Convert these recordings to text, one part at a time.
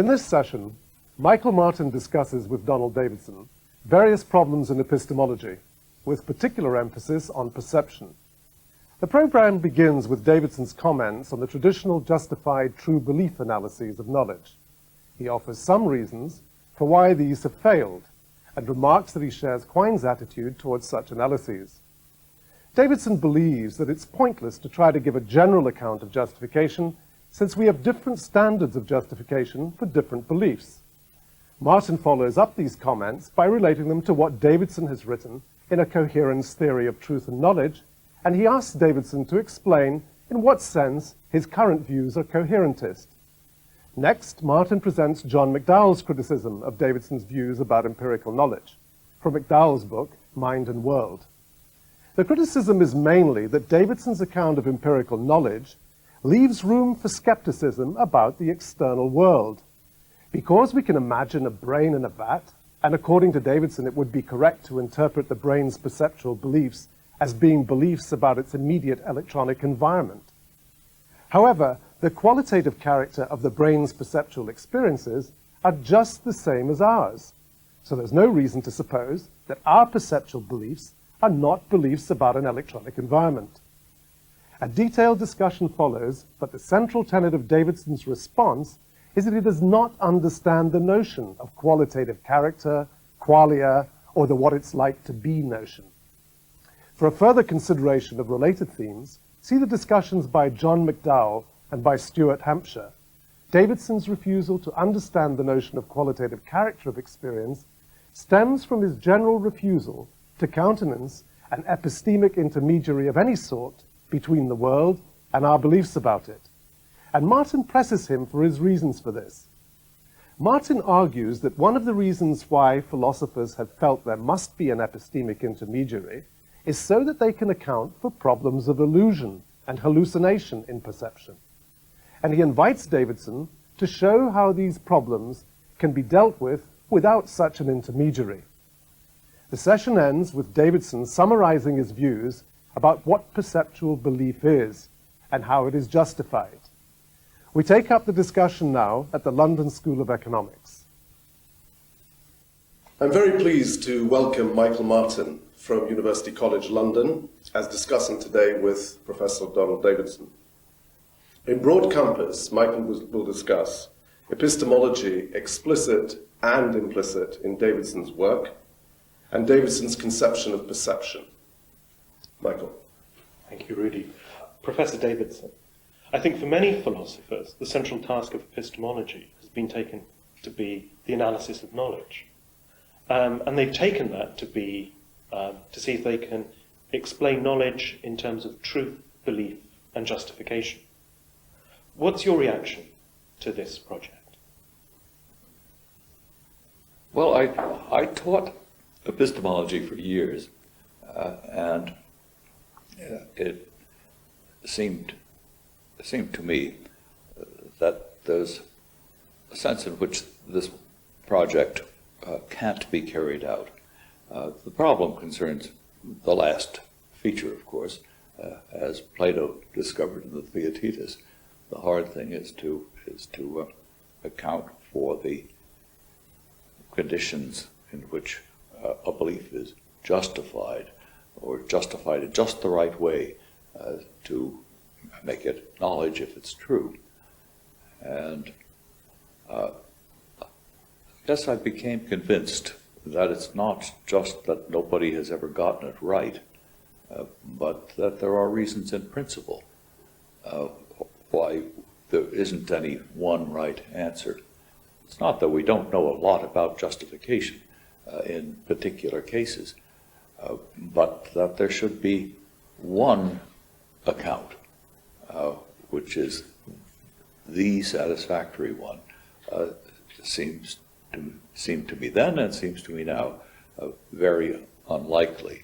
In this session, Michael Martin discusses with Donald Davidson various problems in epistemology, with particular emphasis on perception. The program begins with Davidson's comments on the traditional justified true belief analyses of knowledge. He offers some reasons for why these have failed, and remarks that he shares Quine's attitude towards such analyses. Davidson believes that it's pointless to try to give a general account of justification, since we have different standards of justification for different beliefs. Martin follows up these comments by relating them to what Davidson has written in A Coherence Theory of Truth and Knowledge, and he asks Davidson to explain in what sense his current views are coherentist. Next, Martin presents John McDowell's criticism of Davidson's views about empirical knowledge, from McDowell's book, Mind and World. The criticism is mainly that Davidson's account of empirical knowledge leaves room for skepticism about the external world. Because we can imagine a brain in a vat, and according to Davidson it would be correct to interpret the brain's perceptual beliefs as being beliefs about its immediate electronic environment. However, the qualitative character of the brain's perceptual experiences are just the same as ours. So there's no reason to suppose that our perceptual beliefs are not beliefs about an electronic environment. A detailed discussion follows, but the central tenet of Davidson's response is that he does not understand the notion of qualitative character, qualia, or the what it's like to be notion. For a further consideration of related themes, see the discussions by John McDowell and by Stuart Hampshire. Davidson's refusal to understand the notion of qualitative character of experience stems from his general refusal to countenance an epistemic intermediary of any sort between the world and our beliefs about it. And Martin presses him for his reasons for this. Martin argues that one of the reasons why philosophers have felt there must be an epistemic intermediary is so that they can account for problems of illusion and hallucination in perception. And he invites Davidson to show how these problems can be dealt with without such an intermediary. The session ends with Davidson summarizing his views about what perceptual belief is and how it is justified. We take up the discussion now at the London School of Economics. I'm very pleased to welcome Michael Martin from University College London as discussing today with Professor Donald Davidson. In broad compass, Michael will discuss epistemology explicit and implicit in Davidson's work and Davidson's conception of perception. Michael. Thank you, Rudy. Professor Davidson, I think for many philosophers, the central task of epistemology has been taken to be the analysis of knowledge. And they've taken that to be, to see if they can explain knowledge in terms of truth, belief, and justification. What's your reaction to this project? Well, I taught epistemology for years, and it seemed to me that there's a sense in which this project can't be carried out. The problem concerns the last feature, of course, as Plato discovered in the Theaetetus. The hard thing is to account for the conditions in which a belief is justified, or justified in just the right way to make it knowledge if it's true. And I guess I became convinced that it's not just that nobody has ever gotten it right, but that there are reasons in principle why there isn't any one right answer. It's not that we don't know a lot about justification in particular cases, but that there should be one account, which is the satisfactory one. Seems to me then, and seems to me now, very unlikely.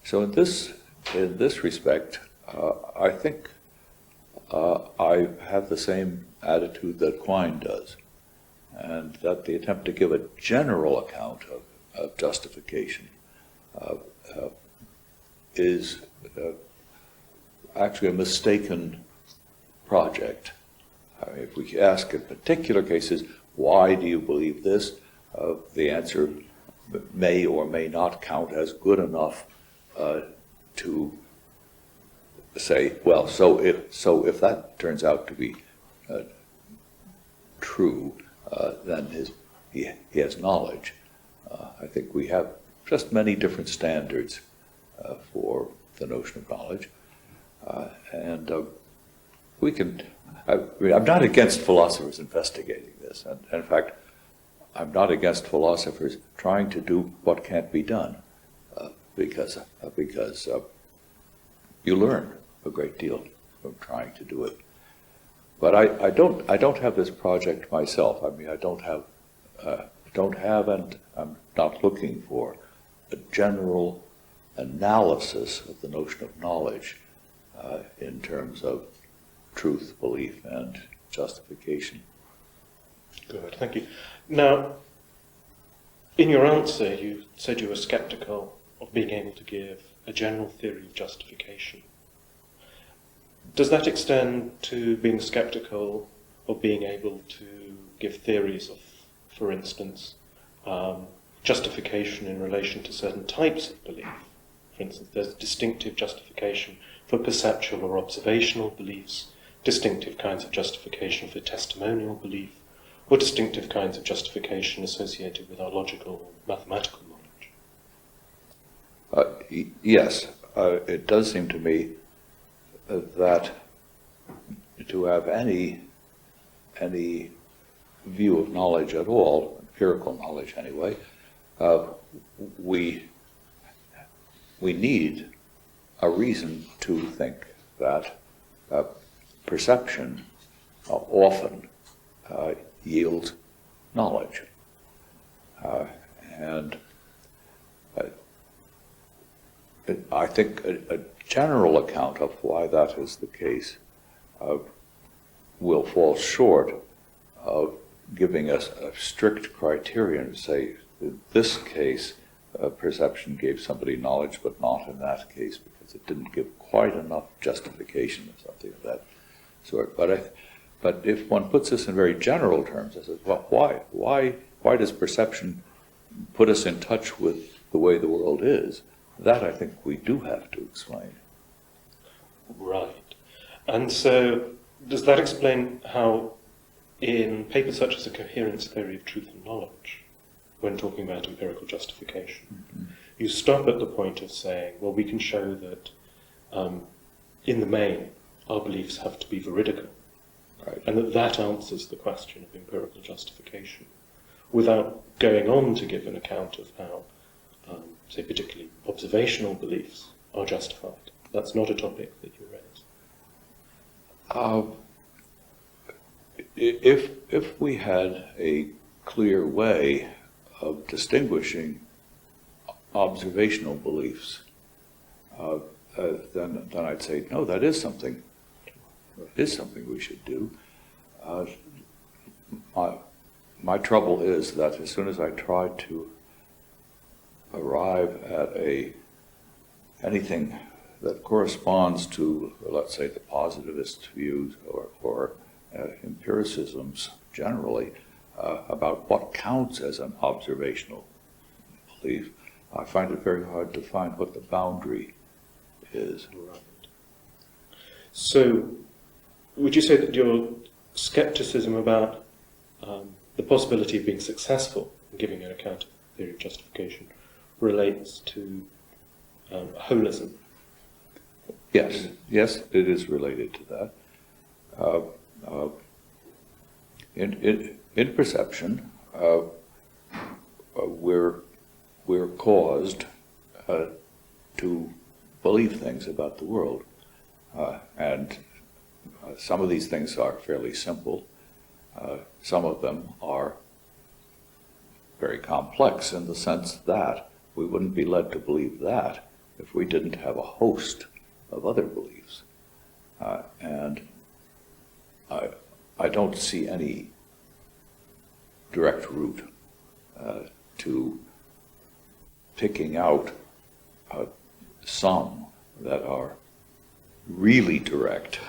So in this respect, I think I have the same attitude that Quine does, and that the attempt to give a general account of justification is actually a mistaken project, If we ask in particular cases, why do you believe this? The answer may or may not count as good enough to say, well, so if that turns out to be true, then he has knowledge. I think we have just many different standards for the notion of knowledge, and we can. I'm not against philosophers investigating this, and in fact, I'm not against philosophers trying to do what can't be done, because you learn a great deal from trying to do it. But I don't have this project myself. I mean, I don't have, and I'm not looking for a general analysis of the notion of knowledge in terms of truth, belief, and justification. Good, thank you. Now, in your answer, you said you were skeptical of being able to give a general theory of justification. Does that extend to being skeptical of being able to give theories of, for instance, justification in relation to certain types of belief? For instance, there's distinctive justification for perceptual or observational beliefs, distinctive kinds of justification for testimonial belief, or distinctive kinds of justification associated with our logical or mathematical knowledge? Yes, it does seem to me that to have any view of knowledge at all, empirical knowledge anyway, we need a reason to think that perception often yields knowledge. And I think a general account of why that is the case will fall short of giving us a strict criterion to say, in this case, perception gave somebody knowledge, but not in that case, because it didn't give quite enough justification or something of that sort. But if one puts this in very general terms, I says, well, why does perception put us in touch with the way the world is? That I think we do have to explain. Right. And so, does that explain how, in papers such as A Coherence Theory of Truth and Knowledge, when talking about empirical justification, you stop at the point of saying, well, we can show that, in the main, our beliefs have to be veridical, Right. and that answers the question of empirical justification, without going on to give an account of how, say, particularly observational beliefs are justified. That's not a topic that you raise. If we had a clear way of distinguishing observational beliefs, then I'd say, no, that is something. It is something we should do. My trouble is that as soon as I try to arrive at anything that corresponds to, let's say, the positivist views or empiricisms generally about what counts as an observational belief, I find it very hard to find what the boundary is. Right. So, would you say that your skepticism about the possibility of being successful in giving an account of the theory of justification relates to holism? Yes, it is related to that. In perception, we're caused to believe things about the world, and some of these things are fairly simple. Some of them are very complex in the sense that we wouldn't be led to believe that if we didn't have a host of other beliefs. And I don't see any direct route to picking out some that are really direct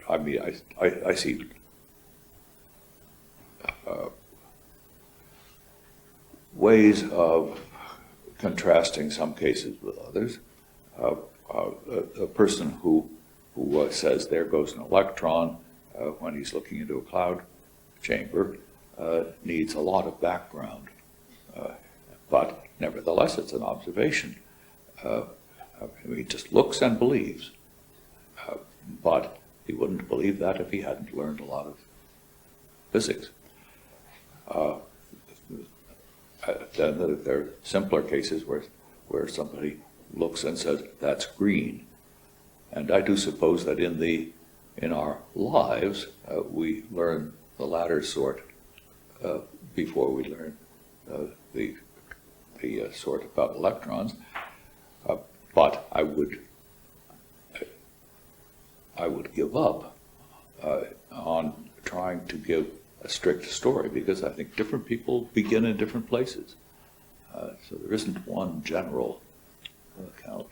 I mean, I see ways of contrasting some cases with others. A person who says there goes an electron when he's looking into a cloud chamber needs a lot of background, but nevertheless it's an observation. He just looks and believes, but he wouldn't believe that if he hadn't learned a lot of physics. Then there are simpler cases where somebody looks and says, that's green. And I do suppose that in our lives, we learn the latter sort before we learn the sort about electrons. But I would give up on trying to give a strict story, because I think different people begin in different places. So there isn't one general account.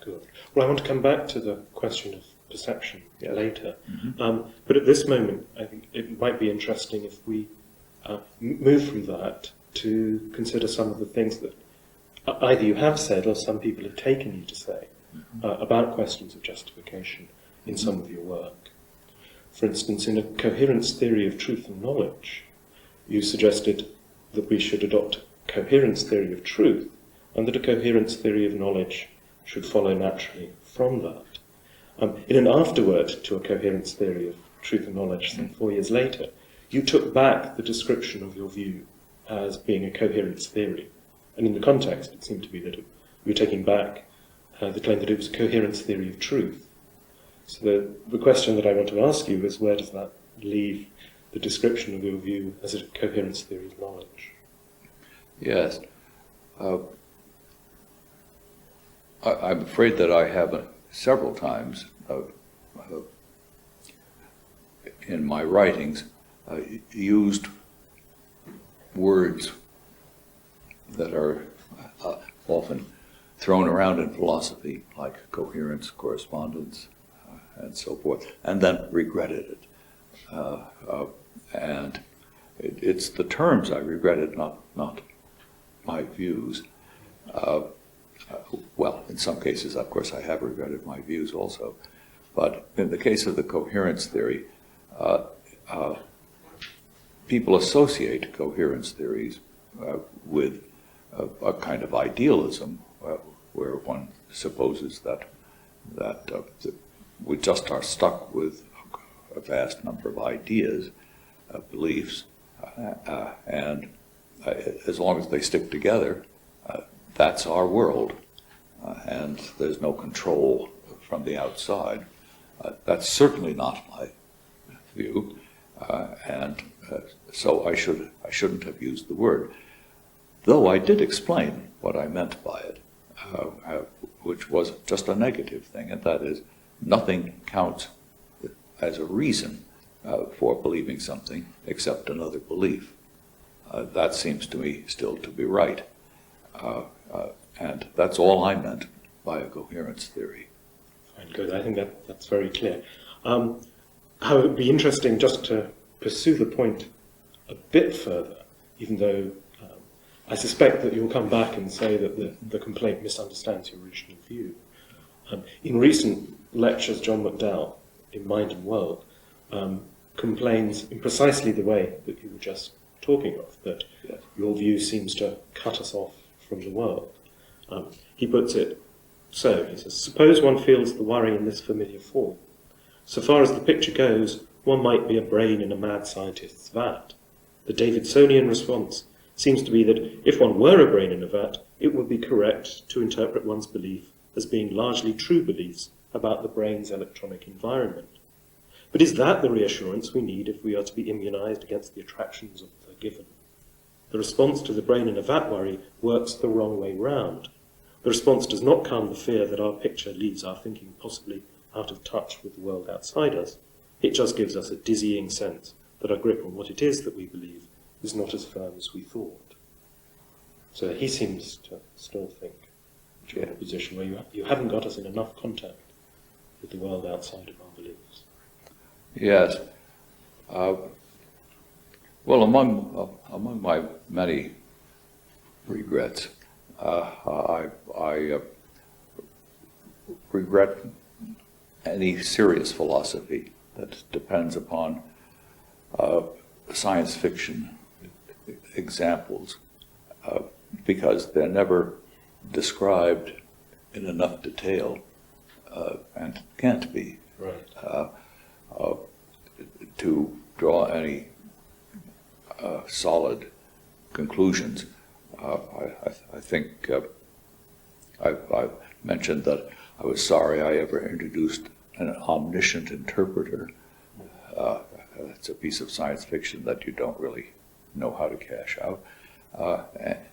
Good. Well, I want to come back to the question of perception later. But at this moment, I think it might be interesting if we move from that to consider some of the things that either you have said or some people have taken you to say about questions of justification in some of your work. For instance, in a coherence theory of truth and knowledge, you suggested that we should adopt a coherence theory of truth, and that a coherence theory of knowledge should follow naturally from that. In an afterword to a coherence theory of truth and knowledge, some 4 years later, you took back the description of your view as being a coherence theory. And in the context, it seemed to be that you were taking back the claim that it was a coherence theory of truth. So the question that I want to ask you is, where does that leave the description of your view as a coherence theory of knowledge? Yes. I'm afraid that I have several times in my writings used words that are often thrown around in philosophy, like coherence, correspondence, and so forth, and then regretted it. And it's the terms I regretted, not my views. Well, in some cases, of course, I have regretted my views also. But in the case of the coherence theory, people associate coherence theories with a kind of idealism where one supposes that we just are stuck with a vast number of ideas, beliefs, and as long as they stick together, that's our world, and there's no control from the outside. That's certainly not my view, and so I shouldn't have used the word, though I did explain what I meant by it, which was just a negative thing, and that is nothing counts as a reason for believing something except another belief. That seems to me still to be right. And that's all I meant by a coherence theory. Fine, good. I think that's very clear. How it would be interesting just to pursue the point a bit further, even though I suspect that you'll come back and say that the complaint misunderstands your original view. In recent lectures, John McDowell, in Mind and World, complains in precisely the way that you were just talking of, that your view seems to cut us off from the world. He puts it so, he says, suppose one feels the worry in this familiar form. So far as the picture goes, one might be a brain in a mad scientist's vat. The Davidsonian response seems to be that if one were a brain in a vat, it would be correct to interpret one's belief as being largely true beliefs about the brain's electronic environment. But is that the reassurance we need if we are to be immunized against the attractions of the given? The response to the brain in a vat worry works the wrong way round. The response does not calm the fear that our picture leaves our thinking possibly out of touch with the world outside us. It just gives us a dizzying sense that our grip on what it is that we believe is not as firm as we thought. So he seems to still think that you're in a position where you haven't got us in enough contact with the world outside of our beliefs. Yes. Well, among my many regrets, I regret any serious philosophy that depends upon science fiction examples, because they're never described in enough detail, and can't be, Right. to draw any solid conclusions. I think I've mentioned that I was sorry I ever introduced an omniscient interpreter. It's a piece of science fiction that you don't really know how to cash out.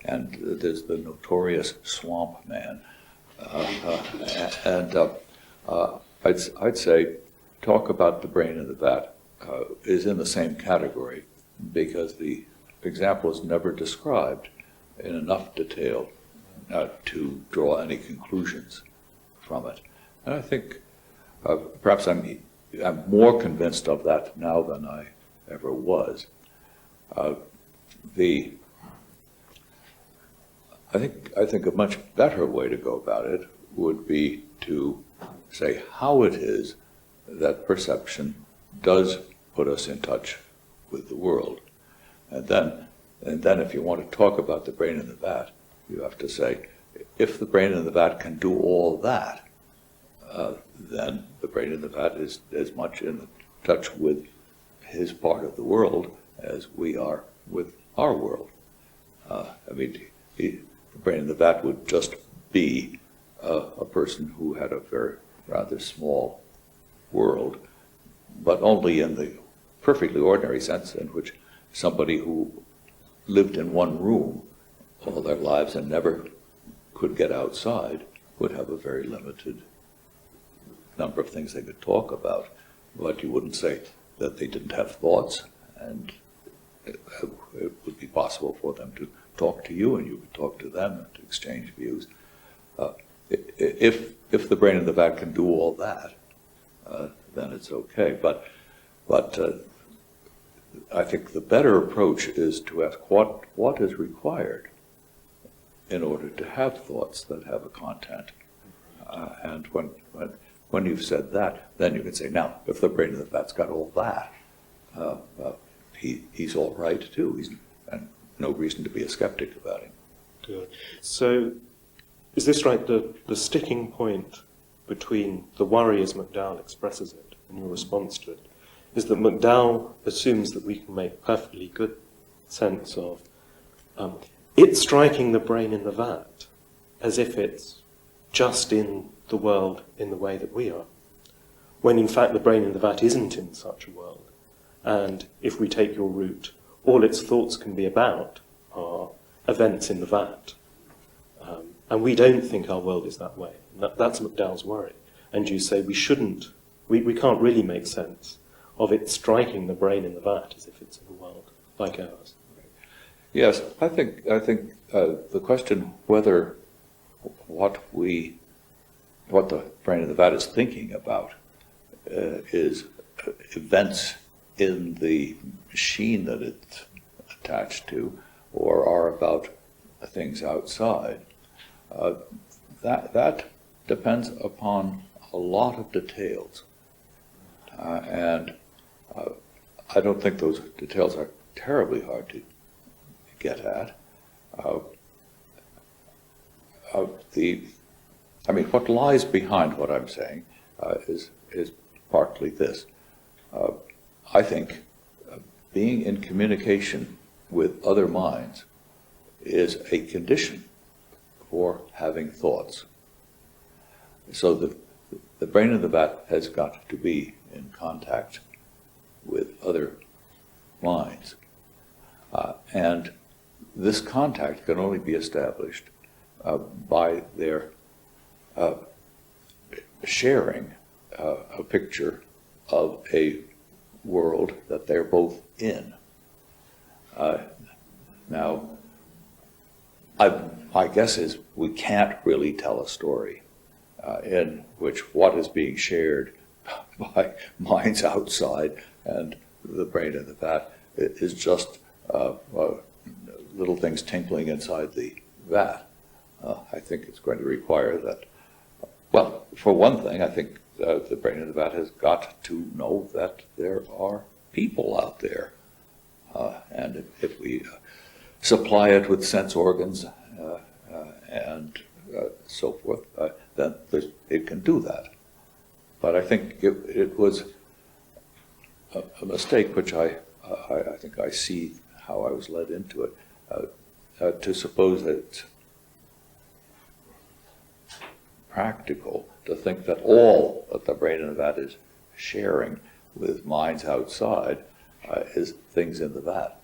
And there's the notorious swamp man. I'd say talk about the brain in the vat is in the same category, because the example is never described in enough detail to draw any conclusions from it. And I think perhaps I'm more convinced of that now than I ever was. I think a much better way to go about it would be to say how it is that perception does put us in touch with the world. And then if you want to talk about the brain in the vat, you have to say, if the brain in the vat can do all that, then the brain in the vat is as much in touch with his part of the world as we are with our world. The brain in the vat would just be a person who had a very rather small world, but only in the perfectly ordinary sense in which somebody who lived in one room all their lives and never could get outside would have a very limited number of things they could talk about. But you wouldn't say that they didn't have thoughts, and it would be possible for them to talk to you and you would talk to them and to exchange views. If the brain in the vat can do all that, then it's okay. But I think the better approach is to ask what is required in order to have thoughts that have a content. And when you've said that, then you can say, now, if the brain in the vat's got all that, he's all right too. And no reason to be a skeptic about him. Good. So, is this right? The sticking point between the worry as McDowell expresses it and your response to it is that McDowell assumes that we can make perfectly good sense of it striking the brain in the vat as if it's just in the world in the way that we are, when in fact the brain in the vat isn't in such a world. And if we take your route, all its thoughts can be about are events in the vat. And we don't think our world is that way. That's McDowell's worry. And you say we can't really make sense of it striking the brain in the vat as if it's in a world like ours. Yes, I think the question whether what the brain in the vat is thinking about is events in the machine that it's attached to, or are about things outside, that depends upon a lot of details. And I don't think those details are terribly hard to get at. What lies behind what I'm saying is partly this. I think being in communication with other minds is a condition for having thoughts. So the brain in the vat has got to be in contact with other minds. And this contact can only be established by their sharing a picture of a world that they're both in. Now, my guess is we can't really tell a story in which what is being shared by minds outside and the brain in the vat is just little things tinkling inside the vat. I think it's going to require that, well, for one thing, I think the brain in the vat has got to know that there are people out there. And if we supply it with sense organs and so forth, then it can do that. But I think it was a mistake, which I think I see how I was led into it, to suppose that it's practical to think that all that the brain in the vat is sharing with minds outside is things in the vat.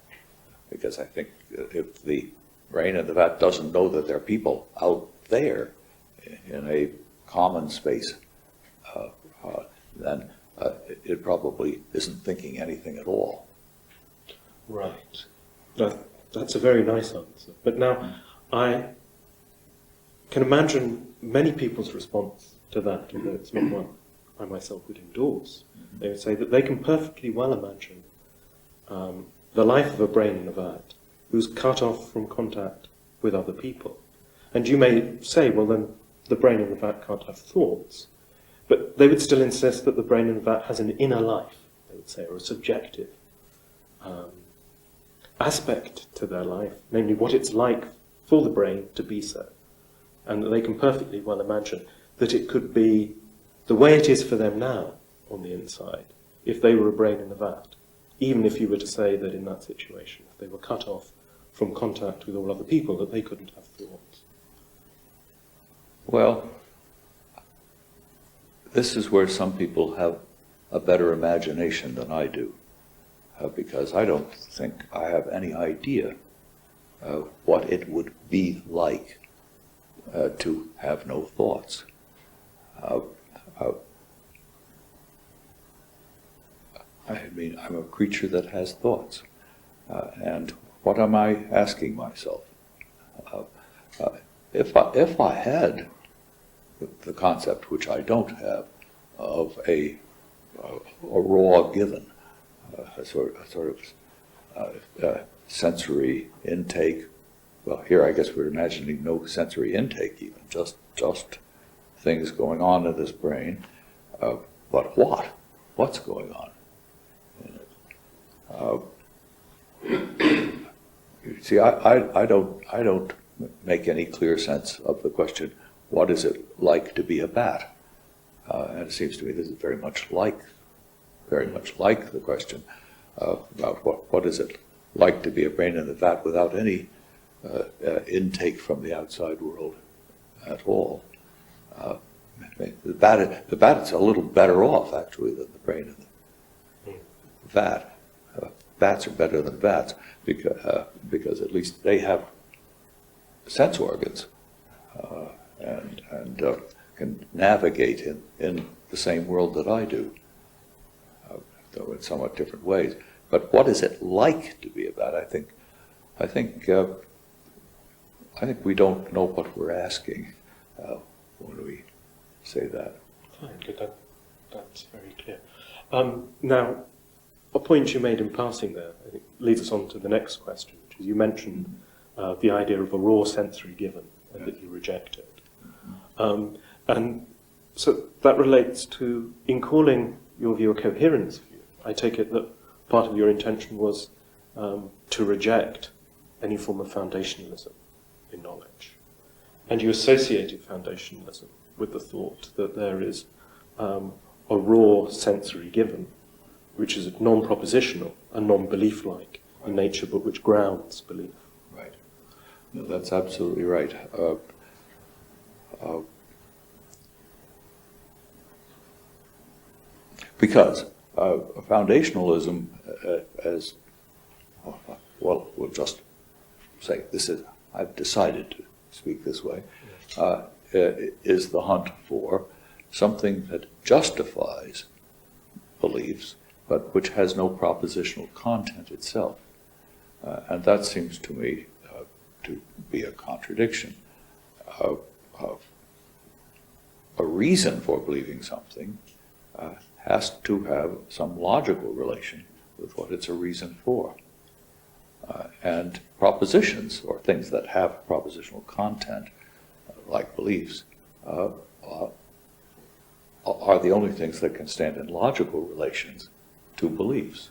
Because I think if the brain in the vat doesn't know that there are people out there in a common space, then it probably isn't thinking anything at all. Right. That's a very nice answer. But now, I can imagine many people's response to that, although it's not one I myself would endorse. They would say that they can perfectly well imagine the life of a brain in a vat who's cut off from contact with other people. And you may say, well then, the brain in the vat can't have thoughts. But they would still insist that the brain in the vat has an inner life, they would say, or a subjective aspect to their life, namely what it's like for the brain to be so. And that they can perfectly well imagine that it could be the way it is for them now on the inside, if they were a brain in the vat, even if you were to say that in that situation, if they were cut off from contact with all other people, that they couldn't have thoughts. Well, this is where some people have a better imagination than I do, because I don't think I have any idea what it would be like to have no thoughts. I mean, I'm a creature that has thoughts. And what am I asking myself? If I had the concept, which I don't have, of a raw given, a sort of sensory intake. Well, here I guess we're imagining no sensory intake even, just things going on in this brain. But what's going on in it? You see, I don't make any clear sense of the question, what is it like to be a bat? And it seems to me this is very much like the question about what is it like to be a brain in the vat without any intake from the outside world at all. The bat's a little better off, actually, than the brain in the vat. Bats are better than bats because at least they have sense organs and can navigate in the same world that I do, though in somewhat different ways. But what is it like to be a bat? I think we don't know what we're asking when we say that. Fine, good. That's very clear. Now, a point you made in passing there, I think, leads us on to the next question, which is you mentioned the idea of a raw sensory given, and that you reject it. And so that relates to, in calling your view a coherence view, I take it that part of your intention was to reject any form of foundationalism in knowledge. And you associated foundationalism with the thought that there is a raw sensory given, which is non-propositional and non-belief-like in nature, but which grounds belief. Right. No, that's absolutely right. Because foundationalism, as well, we'll just say this is, I've decided to speak this way, is the hunt for something that justifies beliefs, but which has no propositional content itself. And that seems to me to be a contradiction. A reason for believing something has to have some logical relation with what it's a reason for. And propositions, or things that have propositional content, like beliefs, are the only things that can stand in logical relations to beliefs.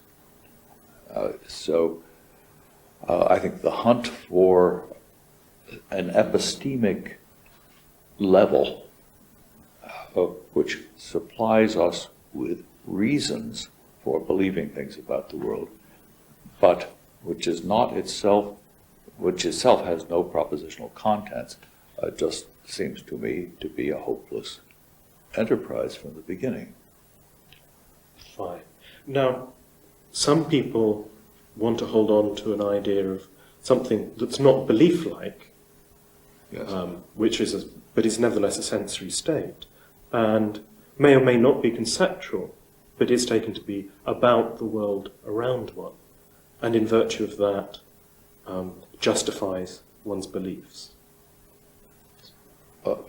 So I think the hunt for an epistemic level which supplies us with reasons for believing things about the world, but which itself has no propositional contents, just seems to me to be a hopeless enterprise from the beginning. Fine. Now, some people want to hold on to an idea of something that's not belief-like, Yes. but is nevertheless a sensory state, and may or may not be conceptual, but is taken to be about the world around one, and in virtue of that, justifies one's beliefs.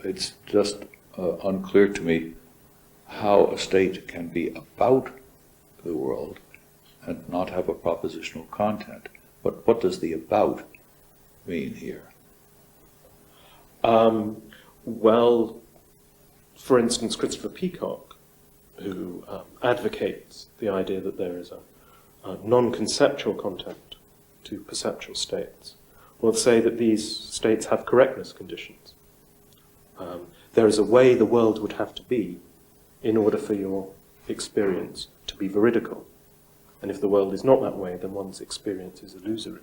It's just unclear to me how a state can be about the world and not have a propositional content. But what does the about mean here? Well, for instance, Christopher Peacock, who advocates the idea that there is a non-conceptual content to perceptual states, will say that these states have correctness conditions. There is a way the world would have to be in order for your experience to be veridical. And if the world is not that way, then one's experience is illusory.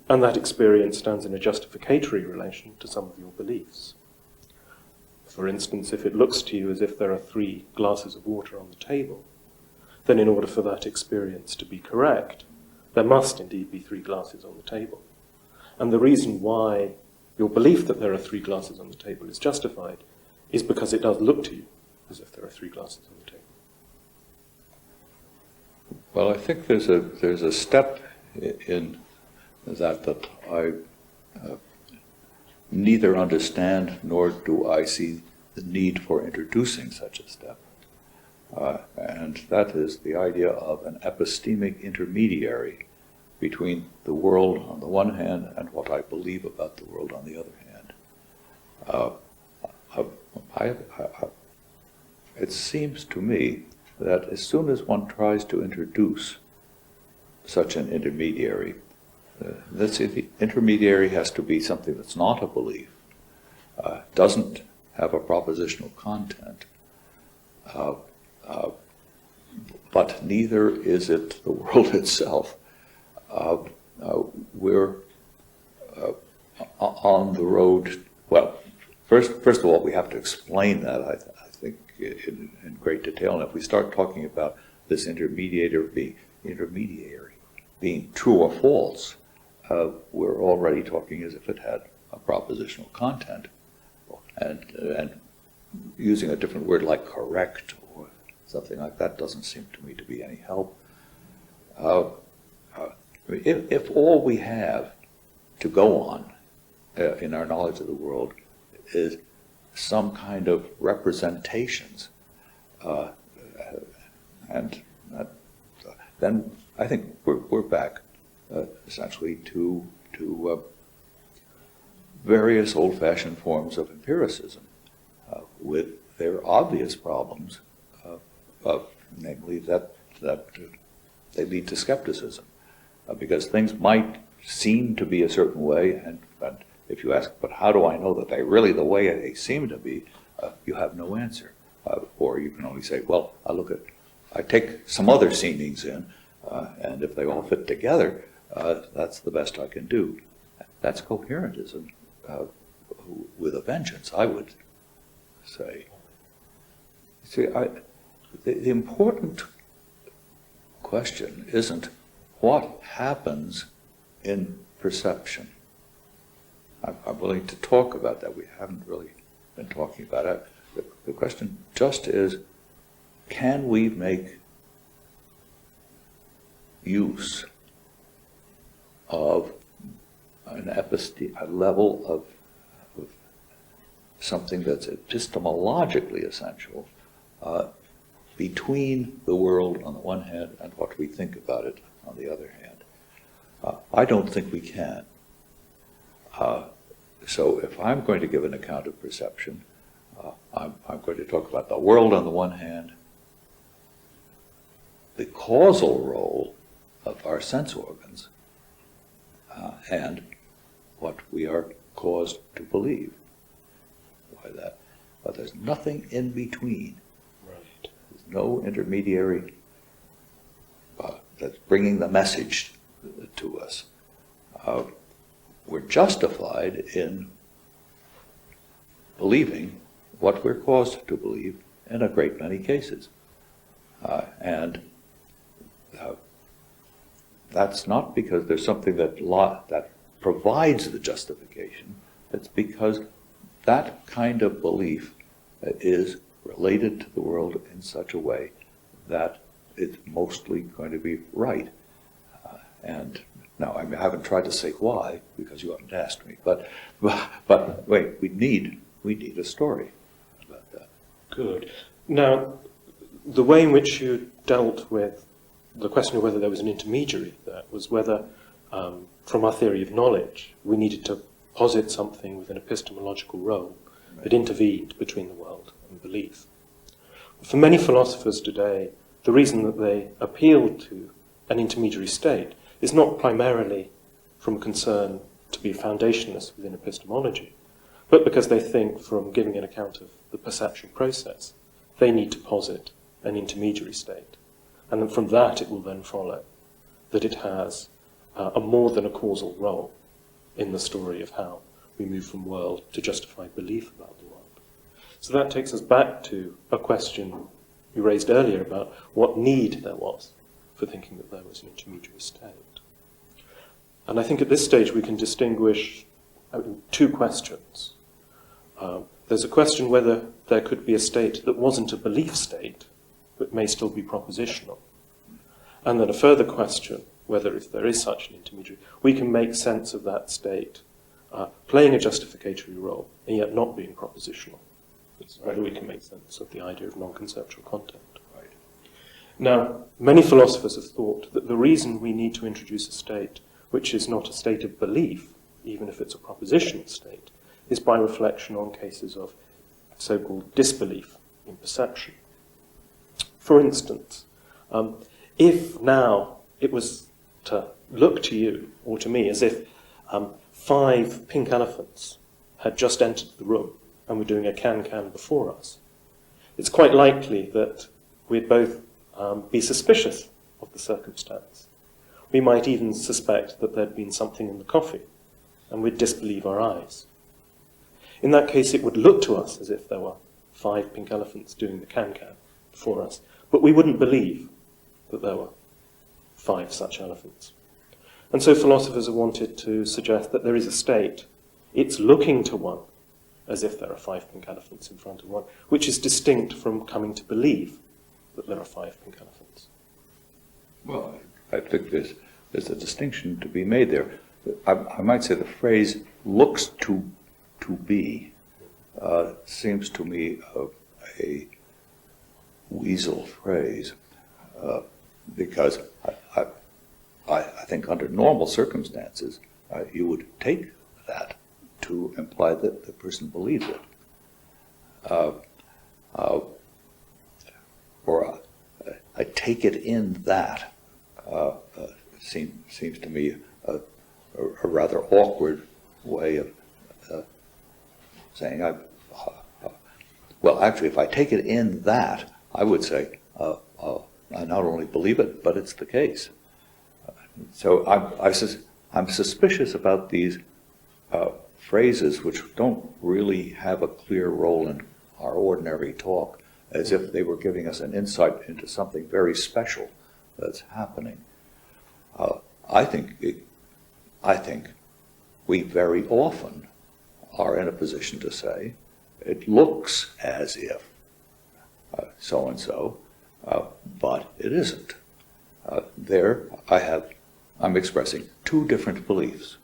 And that experience stands in a justificatory relation to some of your beliefs. For instance, if it looks to you as if there are 3 glasses of water on the table, then in order for that experience to be correct, there must indeed be 3 glasses on the table. And the reason why your belief that there are 3 glasses on the table is justified is because it does look to you as if there are 3 glasses on the table. Well, I think there's a step in that I neither understand nor do I see the need for introducing such a step. And that is the idea of an epistemic intermediary between the world on the one hand and what I believe about the world on the other hand. It seems to me that as soon as one tries to introduce such an intermediary, this intermediary has to be something that's not a belief, doesn't have a propositional content, but neither is it the world itself. We're on the road. Well, first of all, we have to explain that, I think, in great detail. And if we start talking about this intermediary being true or false, we're already talking as if it had a propositional content, and using a different word like correct or something like that doesn't seem to me to be any help. If all we have to go on in our knowledge of the world is some kind of representations, then I think we're back essentially to various old-fashioned forms of empiricism with their obvious problems, namely that they lead to skepticism. Because things might seem to be a certain way, and if you ask, but how do I know that they're really the way they seem to be, you have no answer. Or you can only say, well, I take some other seemings in, and if they all fit together, that's the best I can do. That's coherentism with a vengeance, I would say. See, the important question isn't what happens in perception. I'm willing to talk about that. We haven't really been talking about it. The question just is, can we make use of a level of something that's epistemologically essential between the world on the one hand and what we think about it on the other hand. I don't think we can. So if I'm going to give an account of perception, I'm going to talk about the world on the one hand, the causal role of our sense organs, and what we are caused to believe by that. But there's nothing in between. Right. There's no intermediary that's bringing the message to us. We're justified in believing what we're caused to believe in a great many cases. And that's not because there's something that provides the justification. It's because that kind of belief is related to the world in such a way that it's mostly going to be right. And now, I haven't tried to say why, because you haven't asked me, but wait, we need a story about that. Good. Now, the way in which you dealt with the question of whether there was an intermediary there was whether, from our theory of knowledge, we needed to posit something with an epistemological role that intervened between the world and belief. For many philosophers today, the reason that they appeal to an intermediary state is not primarily from concern to be foundationless within epistemology, but because they think from giving an account of the perceptual process, they need to posit an intermediary state. And then from that it will then follow that it has a more than a causal role in the story of how we move from world to justified belief about the world. So that takes us back to a question you raised earlier about what need there was for thinking that there was an intermediary state. And I think at this stage we can distinguish two questions. There's a question whether there could be a state that wasn't a belief state, but may still be propositional. And then a further question, whether if there is such an intermediary, we can make sense of that state playing a justificatory role and yet not being propositional. It's whether we can make sense of the idea of nonconceptual content. Right. Now, many philosophers have thought that the reason we need to introduce a state which is not a state of belief, even if it's a propositional state, is by reflection on cases of so-called disbelief in perception. For instance, if now it was to look to you or to me as if 5 pink elephants had just entered the room and were doing a can-can before us, it's quite likely that we'd both be suspicious of the circumstance. We might even suspect that there'd been something in the coffee, and we'd disbelieve our eyes. In that case, it would look to us as if there were 5 pink elephants doing the can-can before us, but we wouldn't believe that there were 5 such elephants. And so philosophers have wanted to suggest that there is a state, it's looking to one as if there are 5 pink elephants in front of one, which is distinct from coming to believe that there are 5 pink elephants. Well, I think there's a distinction to be made there. I might say the phrase "looks to be" seems to me a weasel phrase, because I think under normal circumstances you would take that to imply that the person believes it, or I take it in that. Seems to me a rather awkward way of saying, well, actually, if I take it in that, I would say, I not only believe it, but it's the case. So I'm suspicious about these phrases which don't really have a clear role in our ordinary talk, as if they were giving us an insight into something very special that's happening. I think we very often are in a position to say, it looks as if so-and-so, but it isn't. There I'm expressing 2 different beliefs.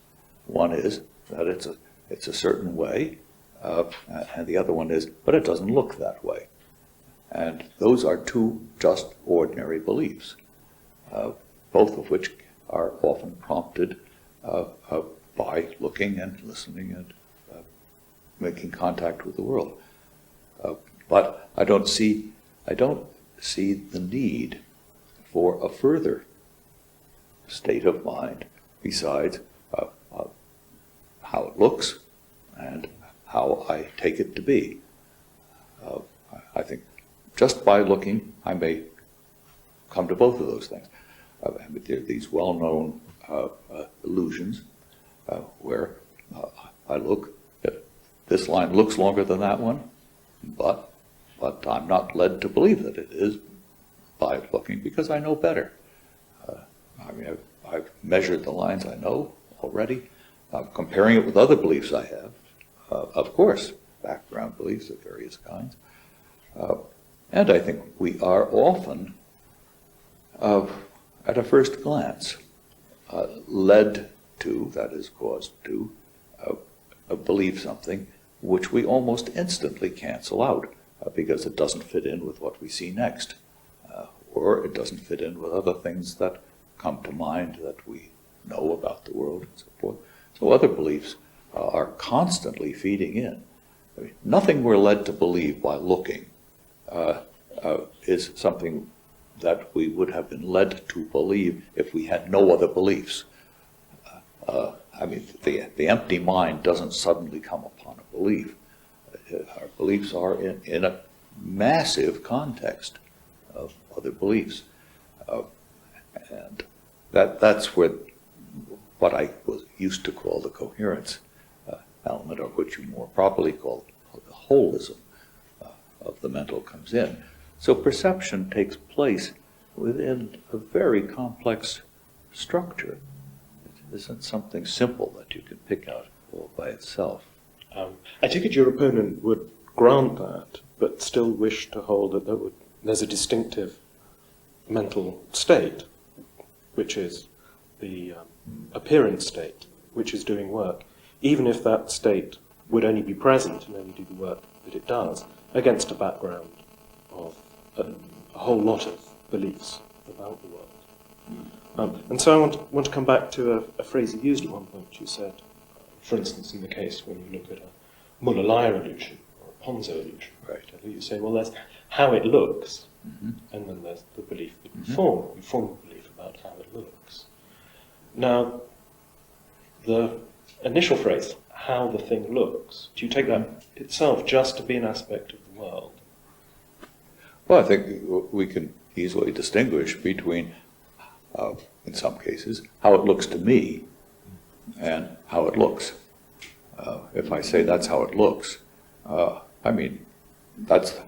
One is that it's a certain way, and the other one is, but it doesn't look that way. And those are two just ordinary beliefs, both of which are often prompted by looking and listening and making contact with the world. But I don't see the need for a further state of mind besides how it looks and how I take it to be. I think just by looking, I may come to both of those things. There are these well-known illusions where I look, this line looks longer than that one, but I'm not led to believe that it is by looking because I know better. I've measured the lines I know already. I'm comparing it with other beliefs I have, of course, background beliefs of various kinds. And I think we are often, at a first glance, led to, that is, caused to, believe something which we almost instantly cancel out because it doesn't fit in with what we see next, or it doesn't fit in with other things that come to mind that we know about the world and so forth. So other beliefs are constantly feeding in. I mean, nothing we're led to believe by looking is something that we would have been led to believe if we had no other beliefs. The empty mind doesn't suddenly come upon a belief. Our beliefs are in a massive context of other beliefs. And that's where what I used to call the coherence element, or what you more properly call the holism of the mental, comes in. So perception takes place within a very complex structure. It isn't something simple that you can pick out all by itself. I take it your opponent would grant that, but still wish to hold that there's a distinctive mental state, which is the appearance state, which is doing work, even if that state would only be present and only do the work that it does, against a background of a whole lot of beliefs about the world. And so I want to come back to a phrase you used at one point. You said, for instance, in the case when you look at a Muller-Lyer illusion or a Ponzo illusion, right? You say, well, there's how it looks, and then there's the belief that you form. You form a belief about how it looks. Now, the initial phrase, how the thing looks, do you take that itself just to be an aspect of the world? Well, I think we can easily distinguish between, in some cases, how it looks to me and how it looks. If I say that's how it looks, I mean, that's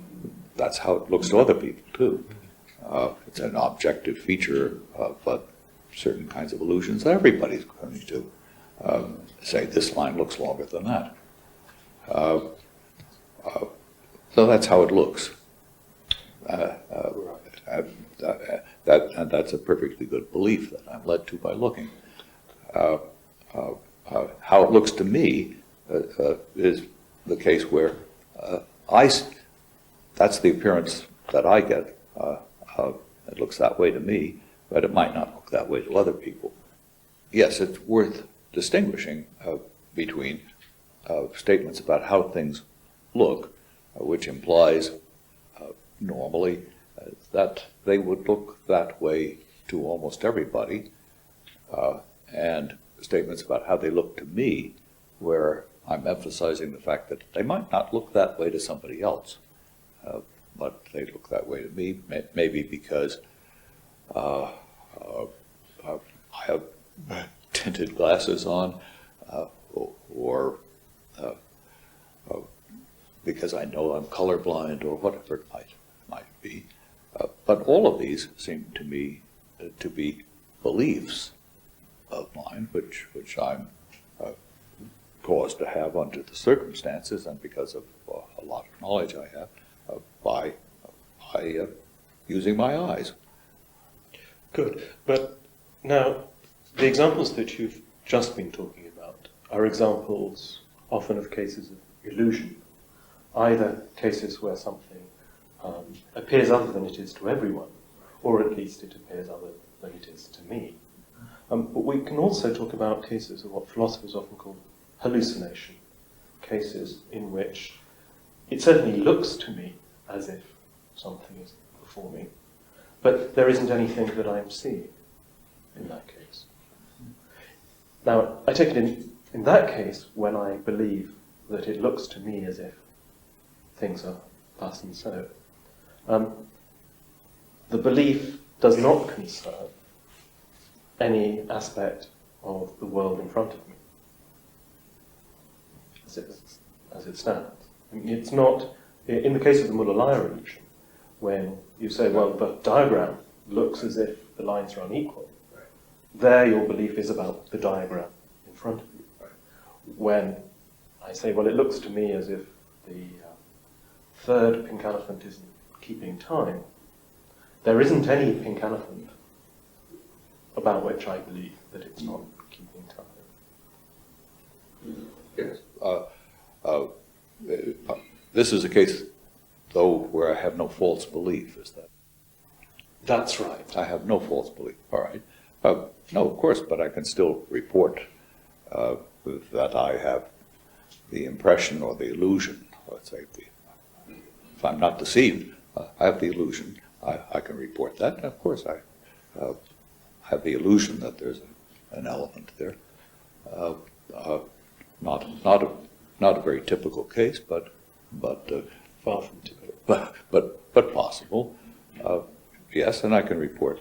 how it looks to other people, too. It's an objective feature, but certain kinds of illusions that everybody's going to say this line looks longer than that. So that's how it looks. That's a perfectly good belief that I'm led to by looking. How it looks to me is the case where that's the appearance that I get. It looks that way to me, but it might not look that way to other people. Yes, it's worth distinguishing between statements about how things look, which implies normally that they would look that way to almost everybody, and statements about how they look to me, where I'm emphasizing the fact that they might not look that way to somebody else, but they look that way to me, maybe because I have tinted glasses on, or because I know I'm colorblind, or whatever it might be. But all of these seem to me to be beliefs of mine, which I'm caused to have under the circumstances and because of a lot of knowledge I have by using my eyes. Good. But now, the examples that you've just been talking about are examples often of cases of illusion, either cases where something appears other than it is to everyone, or at least it appears other than it is to me. But we can also talk about cases of what philosophers often call hallucination, cases in which it certainly looks to me as if something is before me, but there isn't anything that I'm seeing in that case. Now, I take it in that case, when I believe that it looks to me as if things are thus and so, the belief does not concern any aspect of the world in front of me, as it stands. I mean, it's not, in the case of the Muller-Lyer illusion, when you say, well, the diagram looks as if the lines are unequal, there your belief is about the diagram in front of you. When I say, well, it looks to me as if the third pink elephant isn't keeping time, there isn't any pink elephant about which I believe that it's not keeping time. Yes. This is a case, though, where I have no false belief, is that? That's right. I have no false belief, all right. No, of course, but I can still report that I have the impression or the illusion, let's say, if I'm not deceived, I have the illusion. I can report that. And of course, I have the illusion that there's an element there. Not a very typical case, but Far from typical. but possible. Yes, and I can report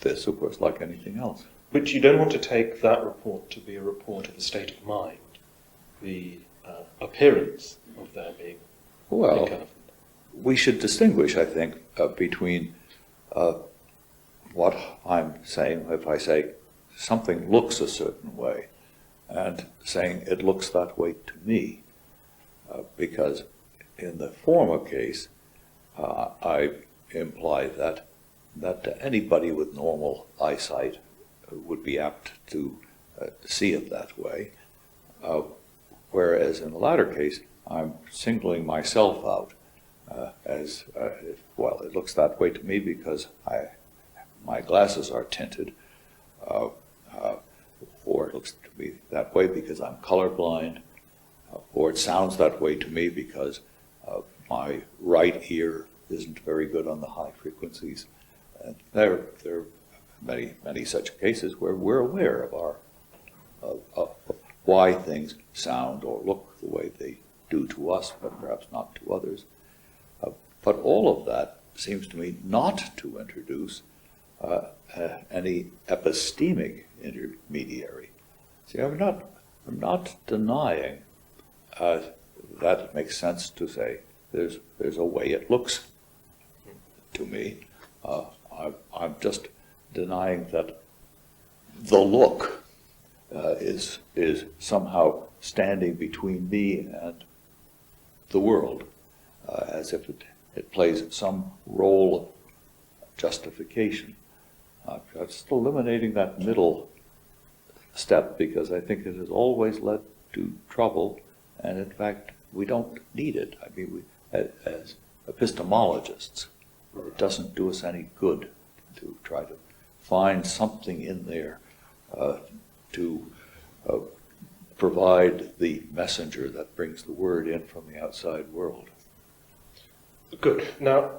this, of course, like anything else. But you don't want to take that report to be a report of a state of mind, the appearance of there being Well, pink elephant. we should distinguish, I think, between what I'm saying, if I say something looks a certain way, and saying it looks that way to me. Because in the former case, I imply that anybody with normal eyesight would be apt to see it that way, whereas in the latter case, I'm singling myself out as, well, it looks that way to me because my glasses are tinted, or it looks to me that way because I'm colorblind, or it sounds that way to me because my right ear isn't very good on the high frequencies. And there are many such cases where we're aware of why things sound or look the way they do to us, but perhaps not to others. But all of that seems to me not to introduce any epistemic intermediary. See, I'm not denying that it makes sense to say there's a way it looks to me. I'm just denying that the look is somehow standing between me and the world, as if it plays some role of justification. I'm just eliminating that middle step because I think it has always led to trouble, and in fact, we don't need it. I mean, as epistemologists, it doesn't do us any good to try to find something in there to provide the messenger that brings the word in from the outside world. Good. Now,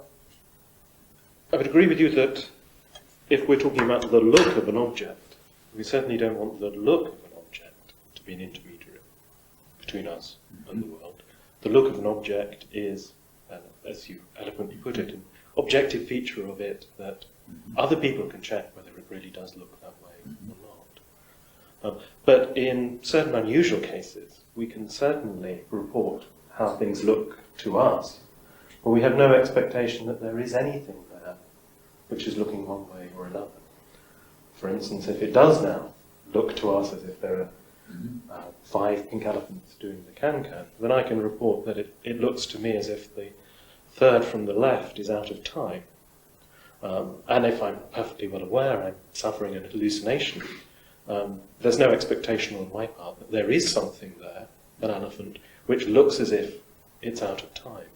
I would agree with you that if we're talking about the look of an object, we certainly don't want the look of an object to be an intermediary between us and the world. The look of an object is, as you eloquently put it, an objective feature of it that other people can check whether it really does look that way or not. But in certain unusual cases, we can certainly report how things look to us, but we have no expectation that there is anything there which is looking one way or another. For instance, if it does now look to us as if there are 5 pink elephants doing the can-can, then I can report that it looks to me as if the third from the left is out of time. And if I'm perfectly well aware I'm suffering an hallucination, there's no expectation on my part that there is something there, an elephant, which looks as if it's out of time.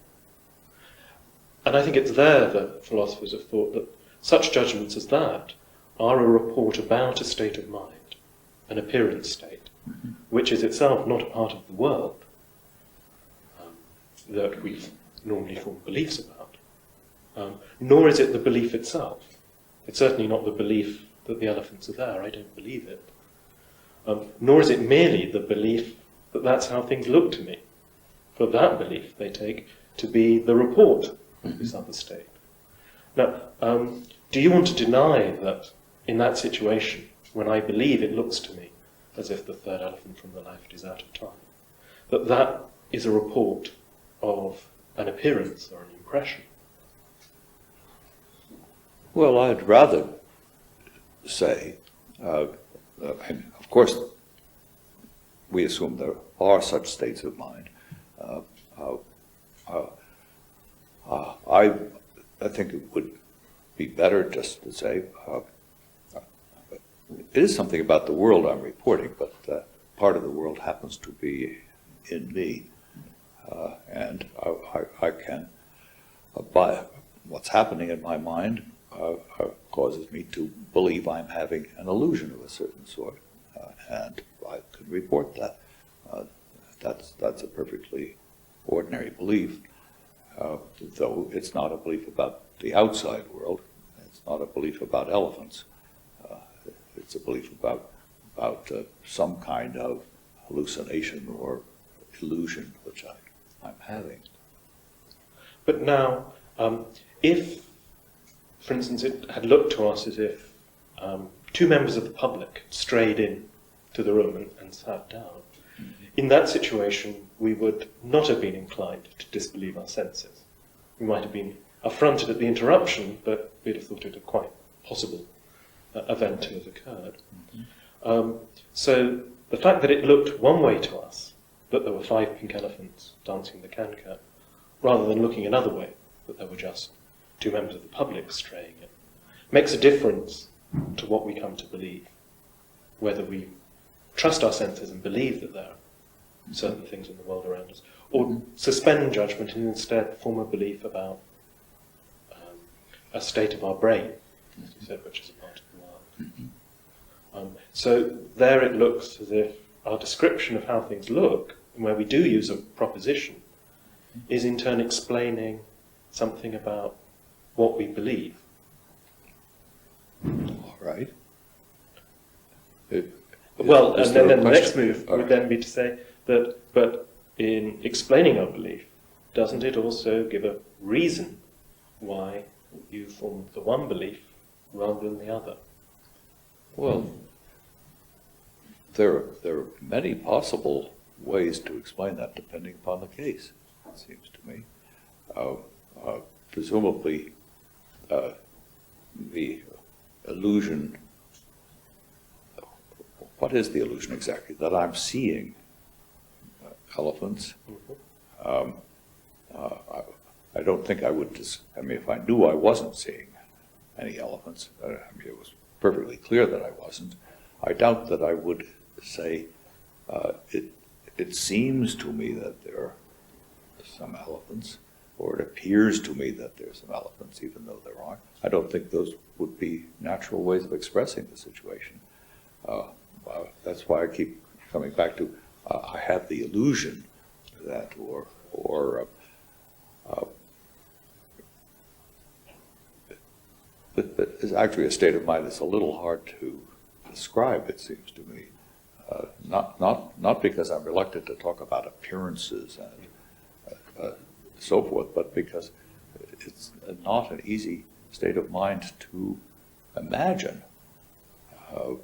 And I think it's there that philosophers have thought that such judgments as that are a report about a state of mind, an appearance state, which is itself not a part of the world that we normally form beliefs about, nor is it the belief itself. It's certainly not the belief that the elephants are there. I don't believe it. Nor is it merely the belief that that's how things look to me. For that belief they take to be the report of this other state. Now, do you want to deny that in that situation, when I believe it looks to me as if the third elephant from the left is out of time, that that is a report of an appearance or an impression? Well, I'd rather say, of course, we assume there are such states of mind. I think it would be better just to say, it is something about the world I'm reporting, but part of the world happens to be in me. And I can, by what's happening in my mind, causes me to believe I'm having an illusion of a certain sort, and I can report that. That's a perfectly ordinary belief, though it's not a belief about the outside world. It's not a belief about elephants. It's a belief about some kind of hallucination or illusion which I'm having. But now, if, for instance, it had looked to us as if two members of the public strayed in to the room and sat down, in that situation we would not have been inclined to disbelieve our senses. We might have been affronted at the interruption, but we'd have thought it a quite possible event to have occurred. So the fact that it looked one way to us, that there were 5 pink elephants dancing the can-can, rather than looking another way, that there were just 2 members of the public straying in, makes a difference to what we come to believe, whether we trust our senses and believe that there are certain things in the world around us, or suspend judgment and instead form a belief about a state of our brain, as you said, which is a part of the world. So there it looks as if our description of how things look, and where we do use a proposition, is in turn explaining something about what we believe. All right. Well, and then the next move would then be to say that, but in explaining our belief, doesn't it also give a reason why you form the one belief rather than the other? Well, there are many possible ways to explain that depending upon the case, it seems to me. Presumably, the illusion, what is the illusion exactly? That I'm seeing elephants. I don't think I would if I knew I wasn't seeing any elephants, it was perfectly clear that I wasn't, I doubt that I would say, it seems to me that there are some elephants, or it appears to me that there are some elephants, even though there aren't. I don't think those would be natural ways of expressing the situation. That's why I keep coming back to, I have the illusion that, but it's actually a state of mind that's a little hard to describe, it seems to me. Not because I'm reluctant to talk about appearances and so forth, but because it's not an easy state of mind to imagine. I'm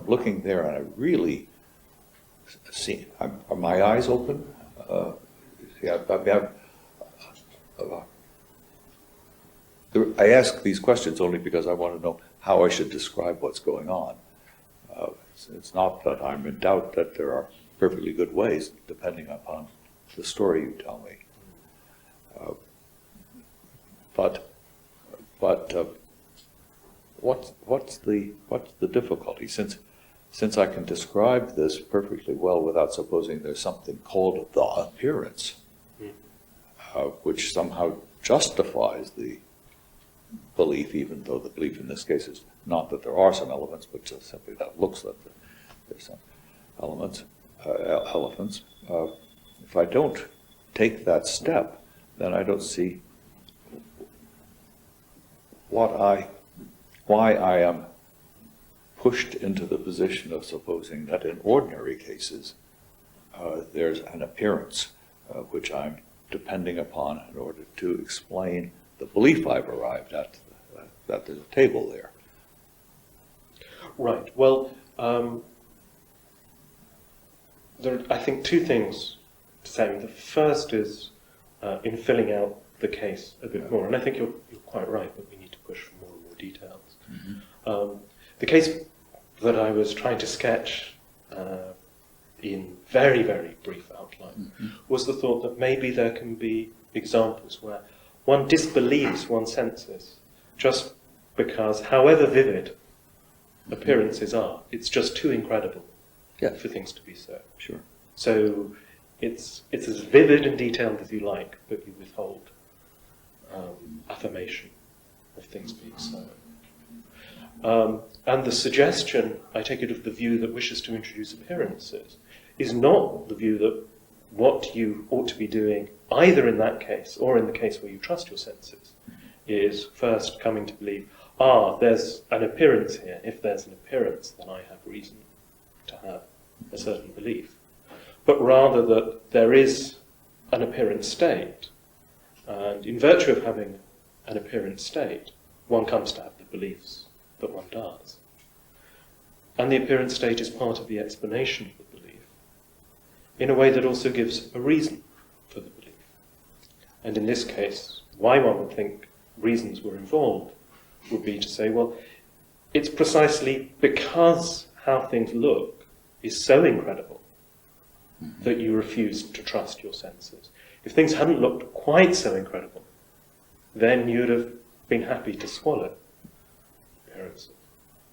looking there and I really see. Are my eyes open? I ask these questions only because I want to know how I should describe what's going on. It's not that I'm in doubt that there are perfectly good ways, depending upon the story you tell me. But what's the difficulty? Since I can describe this perfectly well without supposing there's something called the appearance, which somehow justifies the belief, even though the belief in this case is not that there are some elements, but just simply that looks like there's some elements, if I don't take that step, then I don't see why I am pushed into the position of supposing that in ordinary cases there's an appearance which I'm depending upon in order to explain the belief I've arrived at, that there's a table there. Right. Well, there are, I think, two things to say. The first is in filling out the case a bit more, and I think you're quite right that we need to push for more and more details. Mm-hmm. The case that I was trying to sketch in very, very brief outline was the thought that maybe there can be examples where one disbelieves one's senses just because, however vivid appearances are, it's just too incredible for things to be so. Sure. So it's as vivid and detailed as you like, but you withhold affirmation of things being so. And the suggestion, I take it, of the view that wishes to introduce appearances is not the view that what you ought to be doing, either in that case or in the case where you trust your senses, is first coming to believe, there's an appearance here. If there's an appearance, then I have reason to have a certain belief. But rather that there is an appearance state, and in virtue of having an appearance state, one comes to have the beliefs that one does. And the appearance state is part of the explanation of the belief, in a way that also gives a reason for the belief. And in this case, why one would think reasons were involved would be to say, well, it's precisely because how things look is so incredible that you refuse to trust your senses. If things hadn't looked quite so incredible, then you'd have been happy to swallow appearances.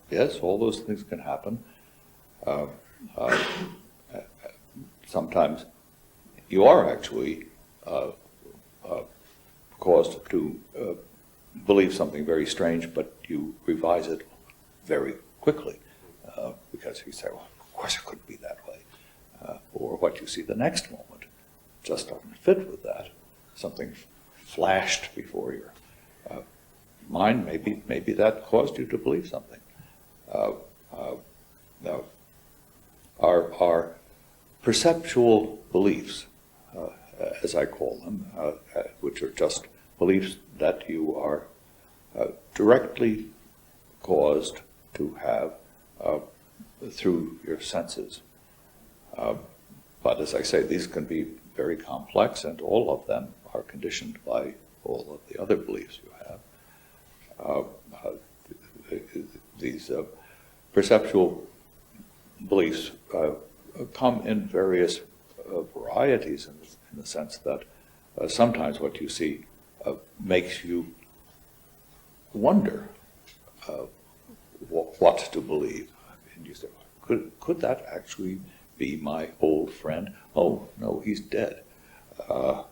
Yes, all those things can happen. Sometimes you are actually caused to believe something very strange, but you revise it very quickly because you say, well, of course it couldn't be that way. Or what you see the next moment just doesn't fit with that. Something flashed before your mind, maybe that caused you to believe something. Now, our perceptual beliefs, as I call them, which are just beliefs that you are directly caused to have through your senses. But as I say, these can be very complex, and all of them are conditioned by all of the other beliefs you have. These perceptual beliefs come in various varieties in the sense that sometimes what you see makes you wonder what to believe. And you say, could that actually be my old friend? Oh, no, he's dead. But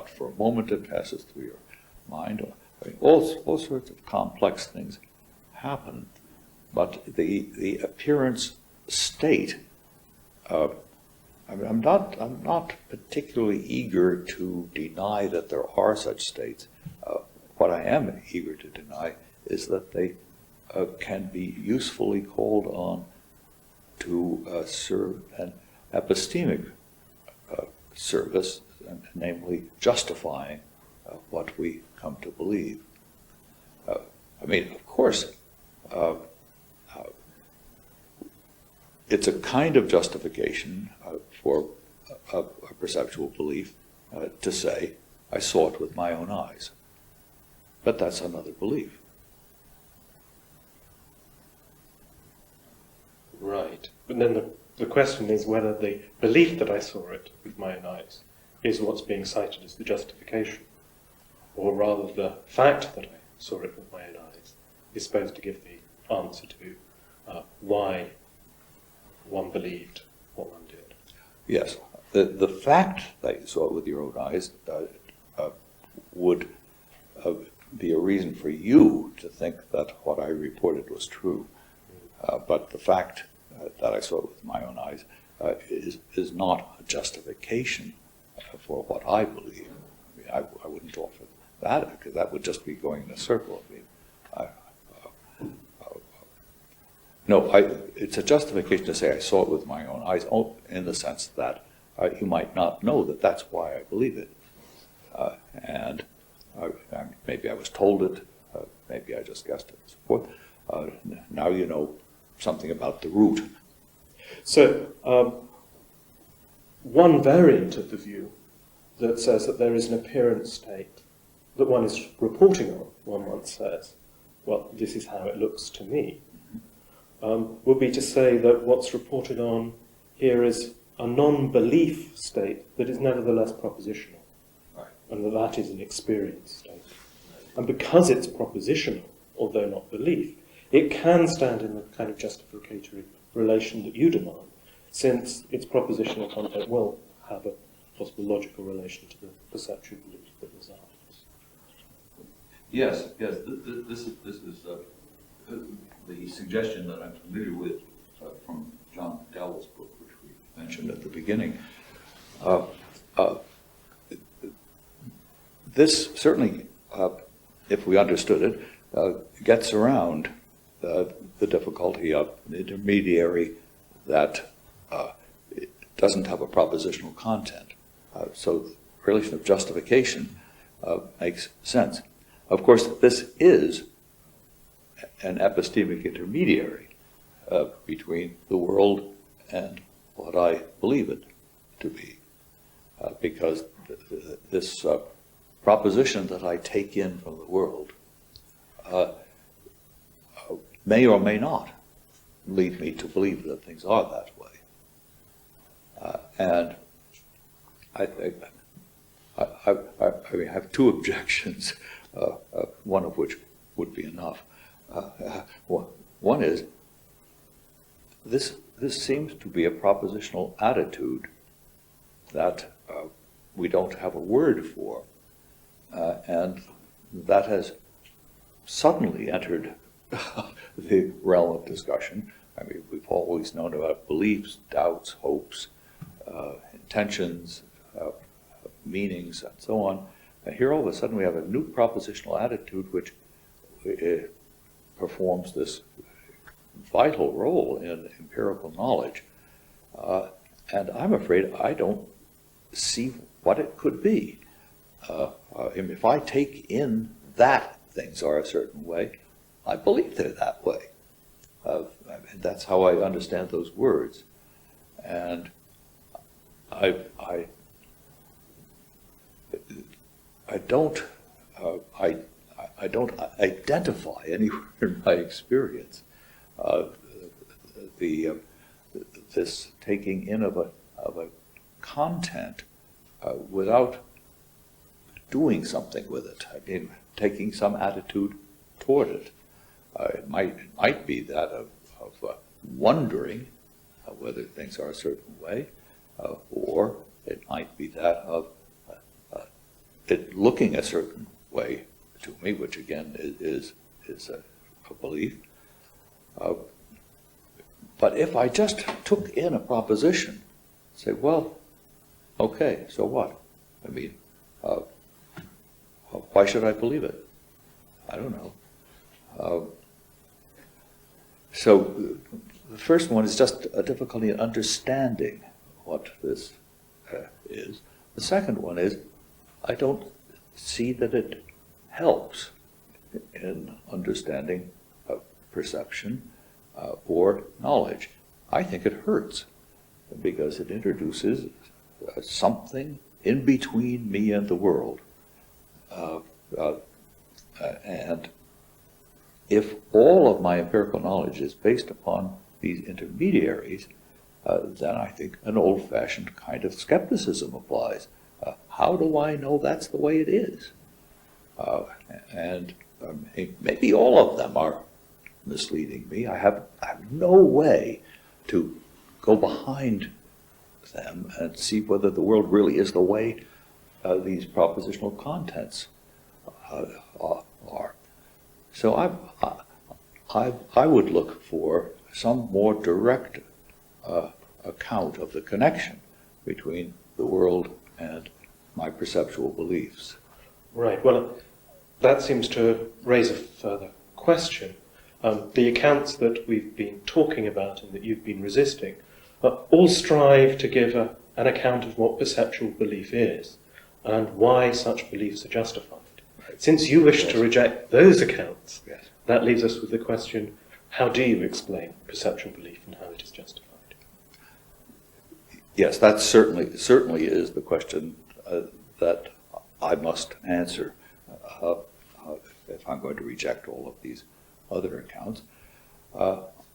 for a moment it passes through your mind. All sorts of complex things happen. But the appearance state, I'm not particularly eager to deny that there are such states. What I am eager to deny is that they can be usefully called on to serve an epistemic service, namely justifying what we come to believe. Of course, it's a kind of justification for a perceptual belief to say, I saw it with my own eyes. But that's another belief. Right. But then the question is whether the belief that I saw it with my own eyes is what's being cited as the justification, or rather the fact that I saw it with my own eyes is supposed to give the answer to why one believed what one did. Yes, the fact that you saw it with your own eyes would be a reason for you to think that what I reported was true. But the fact that I saw it with my own eyes is not a justification for what I believe. I mean, I wouldn't offer that, because that would just be going in a circle. I mean, no, it's a justification to say I saw it with my own eyes, in the sense that you might not know that that's why I believe it. And maybe I was told it, maybe I just guessed it, and so forth. Now you know something about the root. So, one variant of the view that says that there is an appearance state that one is reporting on, one once says, well, this is how it looks to me, would be to say that what's reported on here is a non-belief state that is nevertheless propositional, Right. and that is an experience state. And because it's propositional, although not belief, it can stand in the kind of justificatory relation that you demand, since its propositional content will have a possible logical relation to the perceptual belief that resides. Yes. This is the suggestion that I'm familiar with from John Dowell's book, which we mentioned at the beginning. This certainly, if we understood it, gets around the difficulty of an intermediary that doesn't have a propositional content. So the relation of justification makes sense. Of course, this is an epistemic intermediary between the world and what I believe it to be, because this proposition that I take in from the world may or may not lead me to believe that things are that way. And I think I have two objections, one of which would be enough. One is, this seems to be a propositional attitude that we don't have a word for, and that has suddenly entered the realm of discussion. I mean, we've always known about beliefs, doubts, hopes, intentions, meanings, and so on. And here all of a sudden we have a new propositional attitude which performs this vital role in empirical knowledge. And I'm afraid I don't see what it could be. If I take in that things are a certain way, I believe they're that way. That's how I understand those words. And I don't identify anywhere in my experience this taking in of a content without doing something with it. I mean, taking some attitude toward it. It might be that of wondering whether things are a certain way, or it might be that of it looking a certain way to me, which again is a belief. But if I just took in a proposition, say, well, okay, so what? I mean, why should I believe it? I don't know. So the first one is just a difficulty in understanding what this is. The second one is I don't see that it helps in understanding perception or knowledge. I think it hurts because it introduces something in between me and the world. And if all of my empirical knowledge is based upon these intermediaries, then I think an old-fashioned kind of skepticism applies. How do I know that's the way it is? And maybe all of them are misleading me. I have no way to go behind them and see whether the world really is the way these propositional contents are. So I would look for some more direct account of the connection between the world and my perceptual beliefs. Right. Well, that seems to raise a further question. The accounts that we've been talking about and that you've been resisting all strive to give an account of what perceptual belief is and why such beliefs are justified. Right. Since you wish to reject those accounts, Yes. that leaves us with the question, how do you explain perceptual belief and how it is justified? Yes, that certainly is the question that I must answer if I'm going to reject all of these other accounts.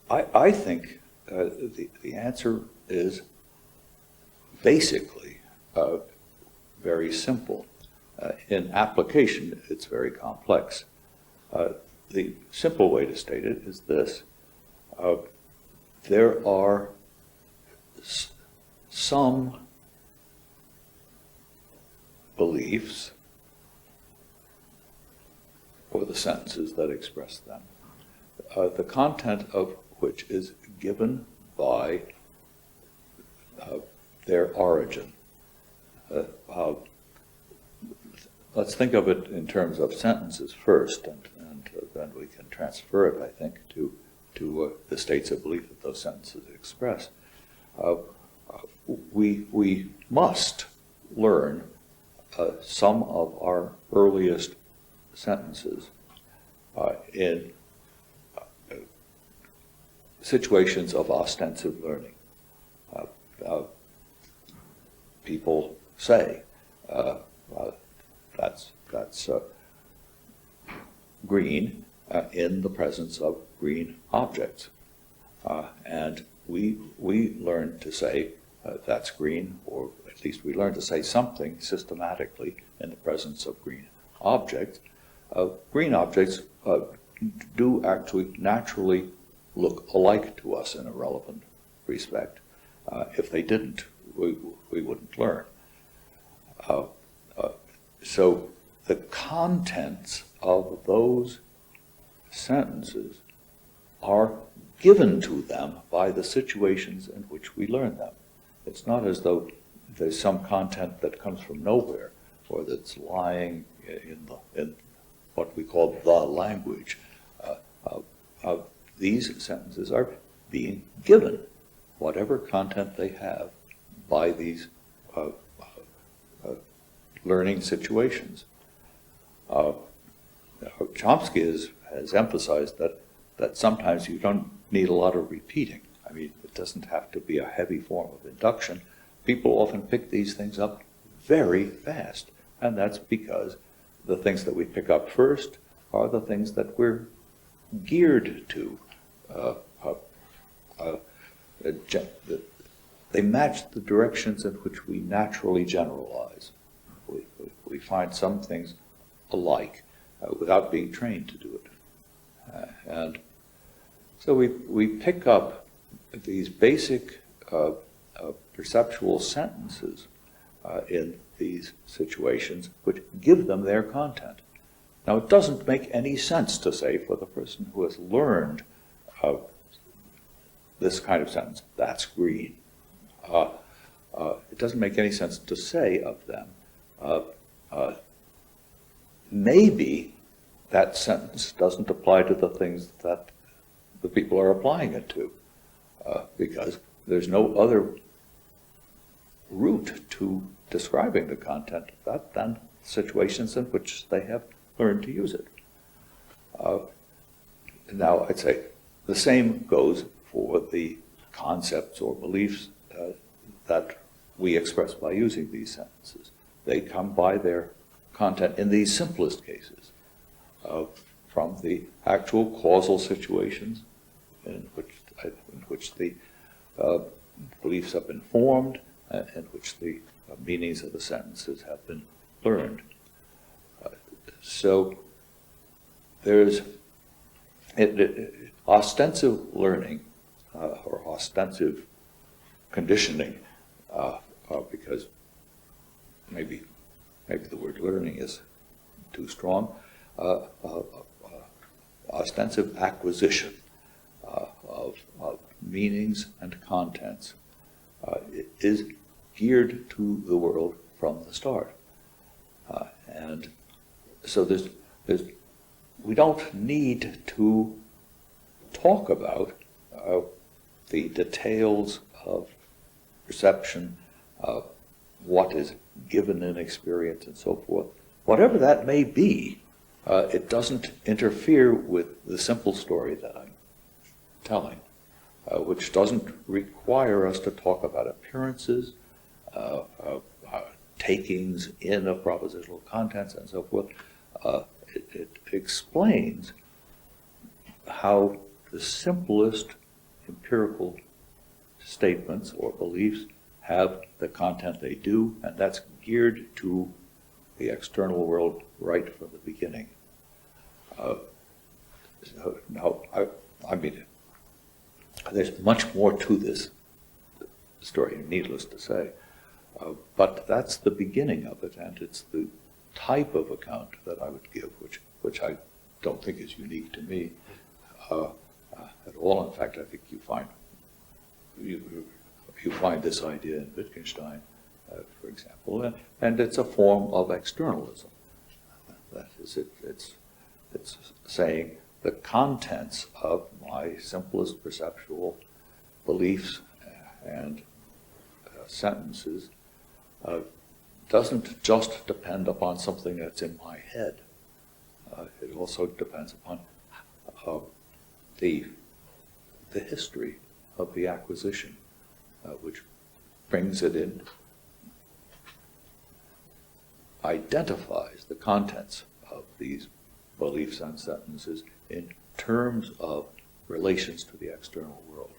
I think the answer is basically very simple. In application, it's very complex. The simple way to state it is this. There are some beliefs, or the sentences that express them, the content of which is given by their origin. Let's think of it in terms of sentences first, and then we can transfer it, I think, to the states of belief that those sentences express. We must learn some of our earliest sentences in situations of ostensive learning. People say that's green in the presence of green objects, and we learn to say that's green, or at least we learn to say something systematically in the presence of green objects. Green objects do actually naturally look alike to us in a relevant respect. If they didn't, we wouldn't learn. So the contents of those sentences are given to them by the situations in which we learn them. It's not as though there's some content that comes from nowhere or that's lying in what we call the language. These sentences are being given whatever content they have by these learning situations. Chomsky has emphasized that sometimes you don't need a lot of repeating. I mean, it doesn't have to be a heavy form of induction. People often pick these things up very fast, and that's because the things that we pick up first are the things that we're geared to. They match the directions in which we naturally generalize. We find some things alike without being trained to do it. And so we pick up these basic perceptual sentences in these situations which give them their content. Now, it doesn't make any sense to say for the person who has learned this kind of sentence, that's green. It doesn't make any sense to say of them, maybe that sentence doesn't apply to the things that the people are applying it to, because there's no other route to describing the content of that than situations in which they have learned to use it. Now, I'd say the same goes for the concepts or beliefs that we express by using these sentences. They come by their content in these simplest cases, from the actual causal situations in which the beliefs have been formed, in which the meanings of the sentences have been learned. So there's ostensive learning or ostensive conditioning because maybe the word learning is too strong, ostensive acquisition of meanings and contents is geared to the world from the start. And so we don't need to talk about the details of perception, what is given in experience and so forth. Whatever that may be, it doesn't interfere with the simple story that I'm telling, which doesn't require us to talk about appearances, takings in of propositional contents and so forth. It explains how the simplest empirical statements or beliefs have the content they do, and that's geared to the external world right from the beginning. I mean, there's much more to this story, needless to say, but that's the beginning of it, and it's the type of account that I would give, which I don't think is unique to me at all. In fact, I think you find this idea in Wittgenstein, for example, and it's a form of externalism. That is, it's saying the contents of my simplest perceptual beliefs and sentences doesn't just depend upon something that's in my head. It also depends upon the history of the acquisition, which brings it in, identifies the contents of these beliefs and sentences in terms of relations to the external world.